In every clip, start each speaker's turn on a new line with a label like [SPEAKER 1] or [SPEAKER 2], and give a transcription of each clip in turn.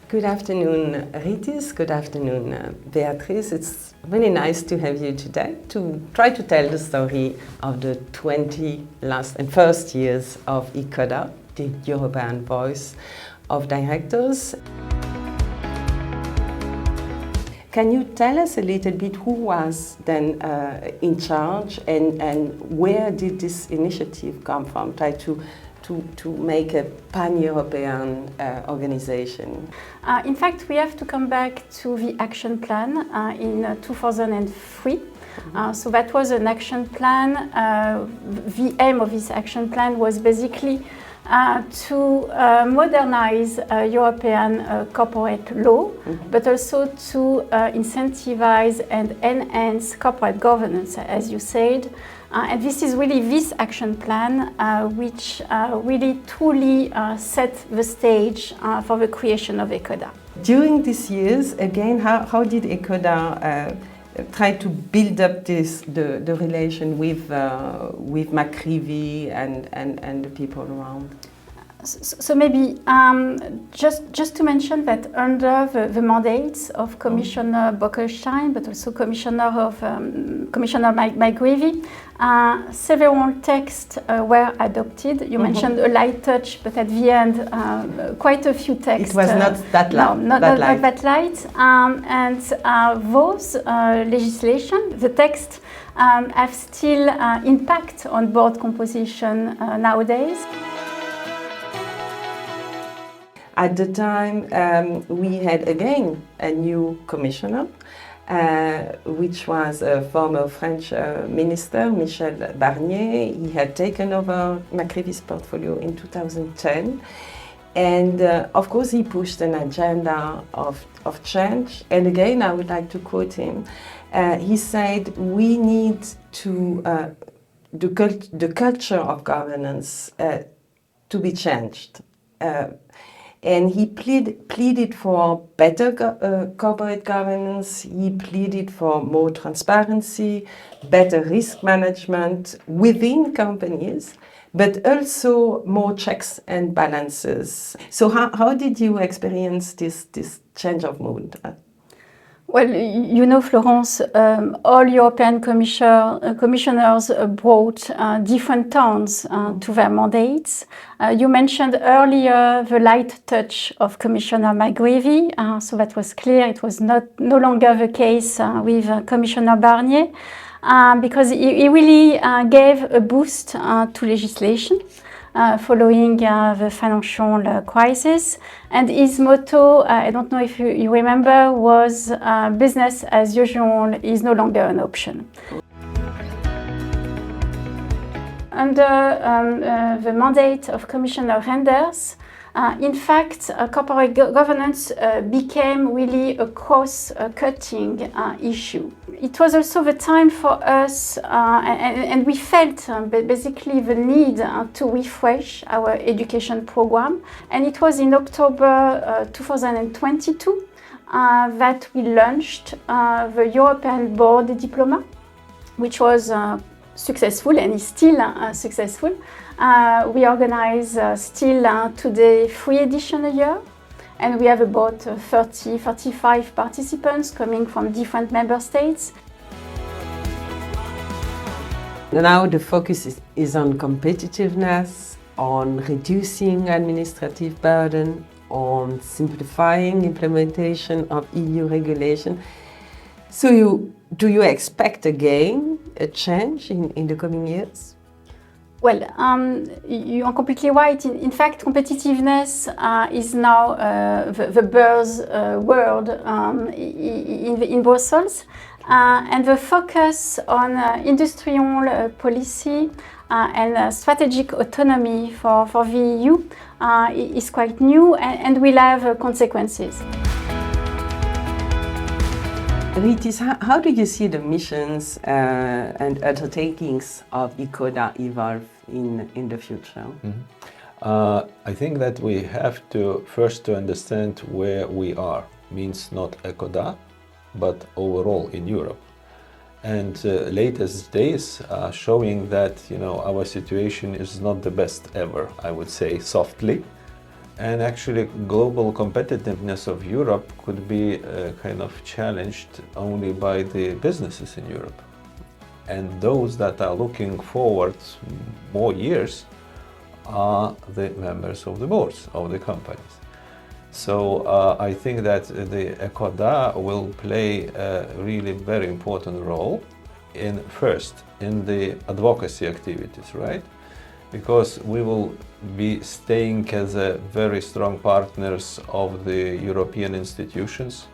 [SPEAKER 1] Good afternoon, Rytis. Good afternoon, Béatrice. It's really nice to have you today to try to tell the story of the 20 last and first years of ecoDa, the European Voice of Directors. Can you tell us a little bit who was then in charge and where did this initiative come from? Try to make a pan-European organization.
[SPEAKER 2] In fact, we have to come back to the action plan in 2003. So that was an action plan. The aim of this action plan was basically to modernize European corporate law, but also to incentivize and enhance corporate governance, as you said. And this is really this action plan which really truly set the stage for the creation of ecoDa.
[SPEAKER 1] During these years, again, how did ecoDa try to build up the relation with McCreevy and the people around?
[SPEAKER 2] So maybe just to mention that under the mandates of Commissioner Bockelstein, but also Commissioner McCreevy, several texts were adopted. You mentioned a light touch, but at the end, quite a few texts.
[SPEAKER 1] It was not that light.
[SPEAKER 2] No, not that light. And those legislation, the text, have still impact on board composition nowadays.
[SPEAKER 1] At the time, we had again a new commissioner, which was a former French minister, Michel Barnier. He had taken over McCreevy's portfolio in 2010. And of course, he pushed an agenda of change. And again, I would like to quote him. He said, we need to, the culture of governance to be changed. And he pleaded for better corporate governance, he pleaded for more transparency, better risk management within companies, but also more checks and balances. So how did you experience this change of mood?
[SPEAKER 2] Well, you know, Florence, all European commissioners brought different tones to their mandates. You mentioned earlier the light touch of Commissioner McCreevy, so that was clear. It was no longer the case with Commissioner Barnier, because he really gave a boost to legislation. Following the financial crisis. And his motto, I don't know if you remember, was business as usual is no longer an option. Under the mandate of Commissioner Renders, in fact, corporate governance became really a cross-cutting issue. It was also the time for us, and we felt basically the need to refresh our education program. And it was in October 2022 that we launched the European Board Diploma, which was successful and is still successful. We organize still today 3 editions a year, and we have about 35 participants coming from different member states.
[SPEAKER 1] Now the focus is on competitiveness, on reducing administrative burden, on simplifying implementation of EU regulation. So do you expect again a change in the coming years?
[SPEAKER 2] Well, you are completely right. In fact, competitiveness is now the buzzword in Brussels. And the focus on industrial policy and strategic autonomy for the EU is quite new and will have consequences.
[SPEAKER 1] Rytis, how do you see the missions and undertakings of ecoDa evolve in the future?
[SPEAKER 3] I think that we have to first understand where we are. Means not ecoDa, but overall in Europe. And latest days are showing that our situation is not the best ever, I would say softly. And actually, global competitiveness of Europe could be kind of challenged only by the businesses in Europe. And those that are looking forward more years are the members of the boards of the companies. So I think that the ecoDa will play a really very important role in the advocacy activities, right? Because we will be staying as a very strong partners of the European institutions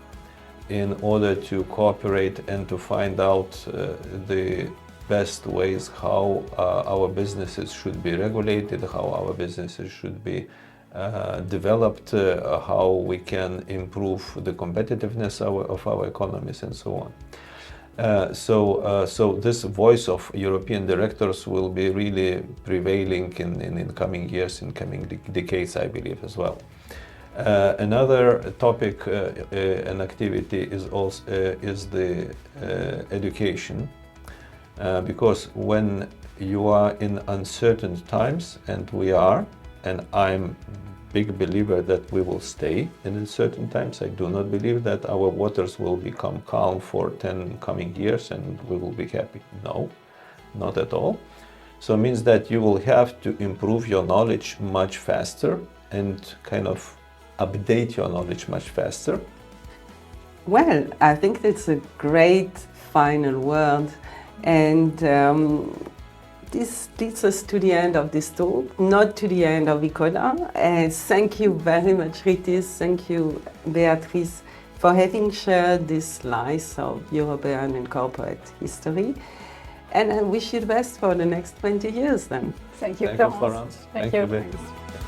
[SPEAKER 3] in order to cooperate and to find out the best ways how our businesses should be regulated, how our businesses should be developed, how we can improve the competitiveness of our economies and so on. So this voice of European directors will be really prevailing in coming years, in coming decades, I believe, as well. Another topic and activity is also the education, because when you are in uncertain times, and we are, and I'm big believer that we will stay in uncertain times. I do not believe that our waters will become calm for 10 coming years and we will be happy. No, not at all. So it means that you will have to improve your knowledge much faster and kind of update your knowledge much faster.
[SPEAKER 1] Well, I think that's a great final word, and this leads us to the end of this talk, not to the end of ecoDa. Thank you very much, Rytis. Thank you, Béatrice, for having shared this slice of European and corporate history. And I wish you the best for the next 20 years then.
[SPEAKER 2] Thank you,
[SPEAKER 3] Thank you,
[SPEAKER 2] Florence.
[SPEAKER 3] Florence. Thank you, Béatrice.